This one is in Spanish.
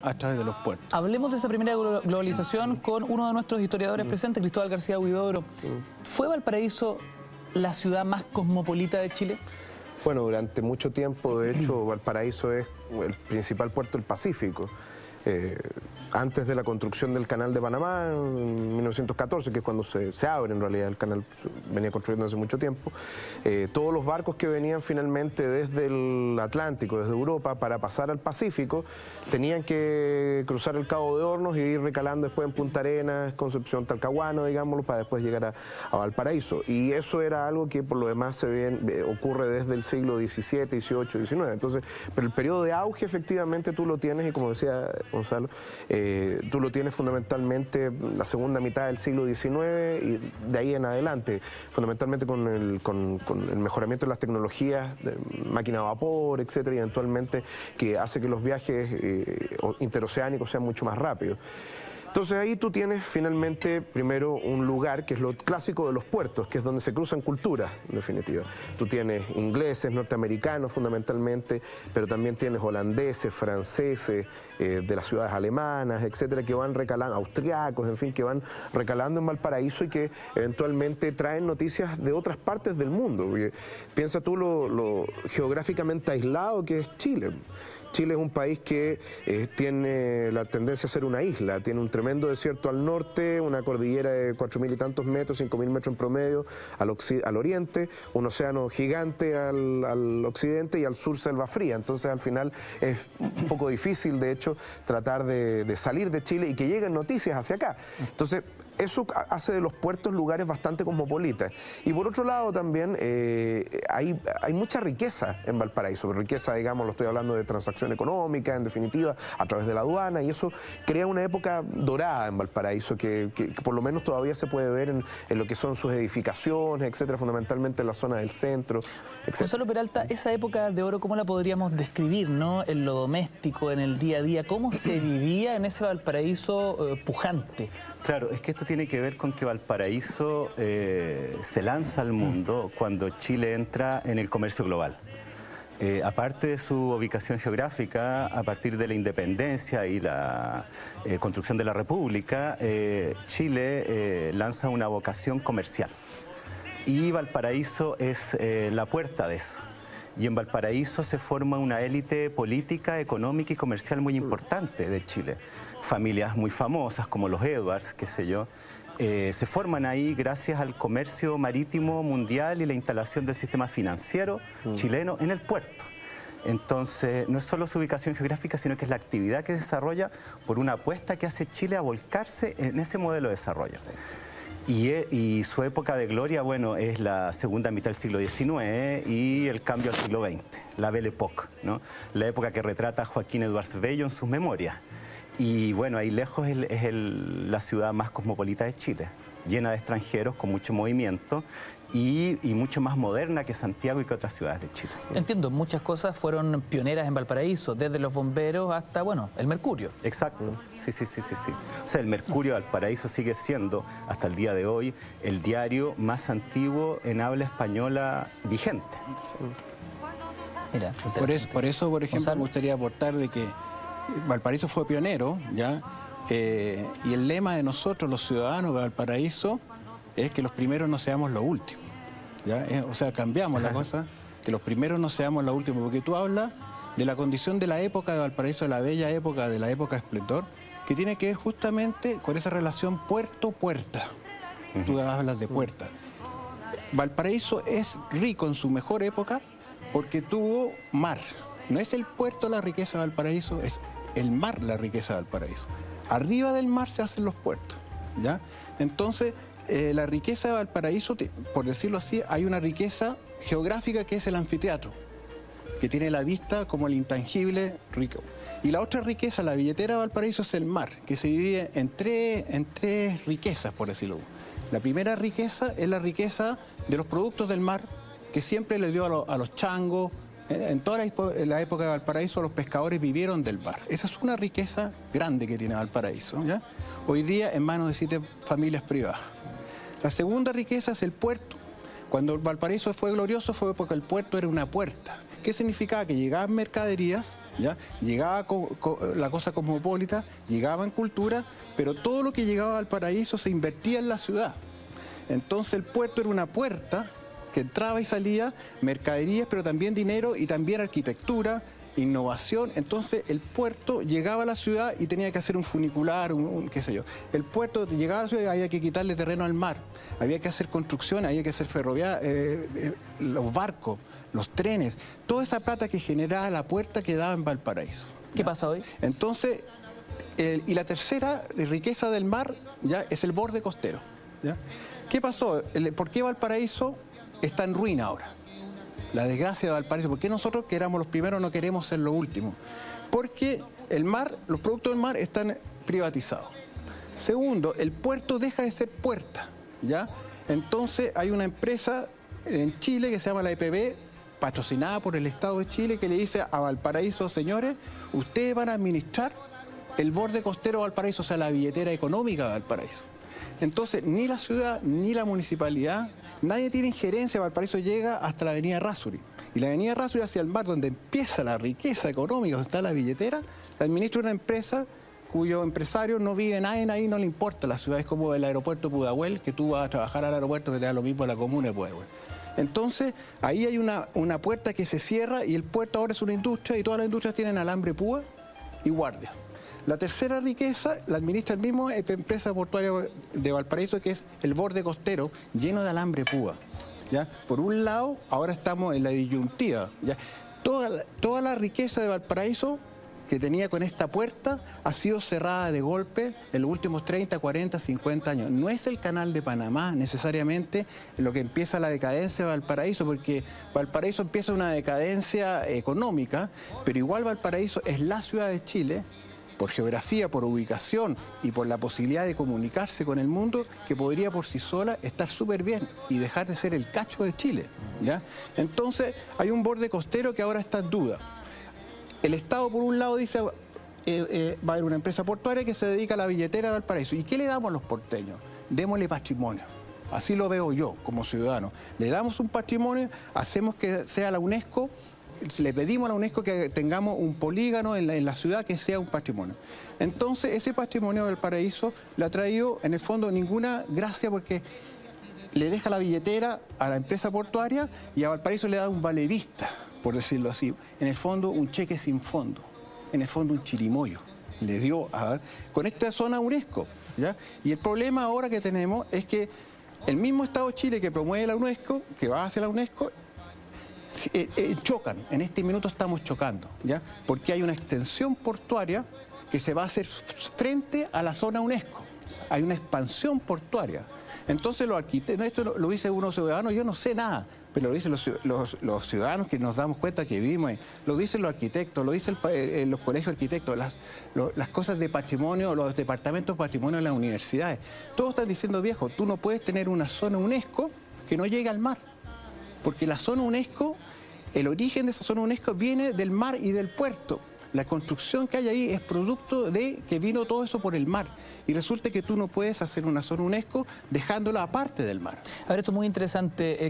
a través de los puertos. Hablemos de esa primera globalización con uno de nuestros historiadores presentes, Cristóbal García Huidobro. ¿Fue Valparaíso la ciudad más cosmopolita de Chile? Bueno, durante mucho tiempo, de hecho, Valparaíso es el principal puerto del Pacífico. Antes de la construcción del Canal de Panamá, en 1914, que es cuando se abre en realidad el canal, venía construyendo hace mucho tiempo, todos los barcos que venían finalmente desde el Atlántico, desde Europa, para pasar al Pacífico, tenían que cruzar el Cabo de Hornos y ir recalando después en Punta Arenas, Concepción, Talcahuano, digámoslo, para después llegar a Valparaíso. Y eso era algo que por lo demás ocurre desde el siglo XVII, XVIII, XIX. Entonces, pero el periodo de auge efectivamente tú lo tienes, y como decía Gonzalo, tú lo tienes fundamentalmente la segunda mitad del siglo XIX y de ahí en adelante, fundamentalmente con el mejoramiento de las tecnologías, de máquina a vapor, etcétera, y eventualmente que hace que los viajes interoceánicos sean mucho más rápidos. Entonces ahí tú tienes finalmente primero un lugar que es lo clásico de los puertos, que es donde se cruzan culturas, en definitiva. Tú tienes ingleses, norteamericanos fundamentalmente, pero también tienes holandeses, franceses, de las ciudades alemanas, etcétera, que van recalando, austriacos, en fin, que van recalando en Valparaíso y que eventualmente traen noticias de otras partes del mundo. Porque piensa tú lo geográficamente aislado que es Chile. Chile es un país que tiene la tendencia a ser una isla, tiene un tremendo desierto al norte, una cordillera de 4.000 y tantos metros, 5.000 metros en promedio al oriente, un océano gigante al occidente y al sur selva fría. Entonces al final es un poco difícil, de hecho, tratar de salir de Chile y que lleguen noticias hacia acá. Entonces eso hace de los puertos lugares bastante cosmopolitas. Y por otro lado también hay mucha riqueza en Valparaíso, riqueza, digamos, lo estoy hablando de transacción económica, en definitiva, a través de la aduana, y eso crea una época dorada en Valparaíso que por lo menos todavía se puede ver en lo que son sus edificaciones, etcétera, fundamentalmente en la zona del centro, etcétera. Gonzalo Peralta, esa época de oro, ¿cómo la podríamos describir, no? En lo doméstico, en el día a día, ¿cómo se vivía en ese Valparaíso pujante? Claro, es que esto tiene que ver con que Valparaíso se lanza al mundo cuando Chile entra en el comercio global. Aparte de su ubicación geográfica, a partir de la independencia y la construcción de la República, Chile lanza una vocación comercial. Y Valparaíso es la puerta de eso. Y en Valparaíso se forma una élite política, económica y comercial muy importante de Chile. Familias muy famosas como los Edwards, qué sé yo, se forman ahí gracias al comercio marítimo mundial y la instalación del sistema financiero chileno en el puerto. Entonces, no es solo su ubicación geográfica, sino que es la actividad que desarrolla por una apuesta que hace Chile a volcarse en ese modelo de desarrollo. Y su época de gloria, bueno, es la segunda mitad del siglo XIX y el cambio al siglo XX, la Belle Époque, ¿no? La época que retrata Joaquín Edwards Bello en sus memorias. Y bueno, ahí lejos es la ciudad más cosmopolita de Chile, llena de extranjeros, con mucho movimiento y mucho más moderna que Santiago y que otras ciudades de Chile. Entiendo, muchas cosas fueron pioneras en Valparaíso, desde los bomberos hasta, bueno, el Mercurio. Exacto, sí. O sea, el Mercurio de Valparaíso sigue siendo, hasta el día de hoy, el diario más antiguo en habla española vigente. Mira, por eso, por ejemplo, Gonzalo, me gustaría aportar de que Valparaíso fue pionero, ¿ya? Y el lema de nosotros, los ciudadanos de Valparaíso, es que los primeros no seamos los últimos, ¿ya? O sea, cambiamos la cosa, que los primeros no seamos los últimos, porque tú hablas de la condición de la época de Valparaíso, de la bella época, de la época de esplendor, que tiene que ver justamente con esa relación puerto-puerta. Tú hablas de puerta. Valparaíso es rico en su mejor época porque tuvo mar. No es el puerto la riqueza de Valparaíso, es el mar la riqueza de Valparaíso. Arriba del mar se hacen los puertos, ¿ya? Entonces, la riqueza de Valparaíso, por decirlo así, hay una riqueza geográfica que es el anfiteatro, que tiene la vista como el intangible rico. Y la otra riqueza, la billetera de Valparaíso, es el mar, que se divide en tres riquezas, por decirlo. La primera riqueza es la riqueza de los productos del mar, que siempre le dio a los changos. En toda la época de Valparaíso los pescadores vivieron del mar. Esa es una riqueza grande que tiene Valparaíso, ¿ya? Hoy día en manos de 7 familias privadas. La segunda riqueza es el puerto. Cuando Valparaíso fue glorioso fue porque el puerto era una puerta. ¿Qué significaba? Que llegaban mercaderías ¿ya? Llegaba la cosa cosmopolita, llegaba en cultura, pero todo lo que llegaba a Valparaíso se invertía en la ciudad. Entonces el puerto era una puerta que entraba y salía mercaderías, pero también dinero y también arquitectura, innovación. Entonces el puerto llegaba a la ciudad y tenía que hacer un funicular, qué sé yo. El puerto llegaba a la ciudad y había que quitarle terreno al mar. Había que hacer construcción, había que hacer ferroviaria, los barcos, los trenes. Toda esa plata que generaba la puerta quedaba en Valparaíso. ¿Qué pasa hoy? Entonces, y la tercera riqueza del mar ya es el borde costero, ¿ya? ¿Qué pasó? ¿Por qué Valparaíso está en ruina ahora? La desgracia de Valparaíso. ¿Por qué nosotros, que éramos los primeros, no queremos ser los últimos? Porque el mar, los productos del mar están privatizados. Segundo, el puerto deja de ser puerta, ¿ya? Entonces hay una empresa en Chile que se llama la EPB, patrocinada por el Estado de Chile, que le dice a Valparaíso: señores, ustedes van a administrar el borde costero de Valparaíso, o sea, la billetera económica de Valparaíso. Entonces, ni la ciudad ni la municipalidad, nadie tiene injerencia. Valparaíso llega hasta la avenida Errázuriz. Y la avenida Errázuriz hacia el mar, donde empieza la riqueza económica, donde está la billetera, la administra una empresa cuyo empresario no vive nadie ahí, no le importa. La ciudad es como el aeropuerto de Pudahuel, que tú vas a trabajar al aeropuerto que te da lo mismo a la comuna de Pudahuel. Entonces, ahí hay una puerta que se cierra y el puerto ahora es una industria y todas las industrias tienen alambre púa y guardia. La tercera riqueza la administra el mismo empresa portuaria de Valparaíso, que es el borde costero lleno de alambre púa, ¿ya? Por un lado, ahora estamos en la disyuntiva, ¿ya? Toda la riqueza de Valparaíso que tenía con esta puerta ha sido cerrada de golpe en los últimos 30, 40, 50 años. No es el Canal de Panamá necesariamente lo que empieza la decadencia de Valparaíso, porque Valparaíso empieza una decadencia económica, pero igual Valparaíso es la ciudad de Chile, por geografía, por ubicación y por la posibilidad de comunicarse con el mundo, que podría por sí sola estar súper bien y dejar de ser el cacho de Chile, ¿ya? Entonces hay un borde costero que ahora está en duda. El Estado, por un lado, dice va a haber una empresa portuaria que se dedica a la billetera de Valparaíso. ¿Y qué le damos a los porteños? Démosle patrimonio. Así lo veo yo como ciudadano. Le damos un patrimonio, hacemos que sea la UNESCO. Le pedimos a la UNESCO que tengamos un polígono en la ciudad que sea un patrimonio. Entonces, ese patrimonio del paraíso le ha traído, en el fondo, ninguna gracia, porque le deja la billetera a la empresa portuaria y a Valparaíso le da un valevista, por decirlo así. En el fondo, un cheque sin fondo. En el fondo, un chirimoyo. Le dio con esta zona UNESCO, ¿ya? Y el problema ahora que tenemos es que el mismo Estado de Chile que promueve la UNESCO, que va hacia la UNESCO, chocan. En este minuto estamos chocando, ¿ya? Porque hay una extensión portuaria que se va a hacer frente a la zona UNESCO. Hay una expansión portuaria. Entonces los arquitectos, esto lo dice unos ciudadanos, yo no sé nada, pero lo dicen los ciudadanos que nos damos cuenta que vivimos ahí, lo dicen los arquitectos, lo dicen los colegios de arquitectos, las cosas de patrimonio, los departamentos de patrimonio de las universidades. Todos están diciendo: viejo, tú no puedes tener una zona UNESCO que no llegue al mar. Porque la zona UNESCO, el origen de esa zona UNESCO viene del mar y del puerto. La construcción que hay ahí es producto de que vino todo eso por el mar. Y resulta que tú no puedes hacer una zona UNESCO dejándola aparte del mar. A ver, esto es muy interesante.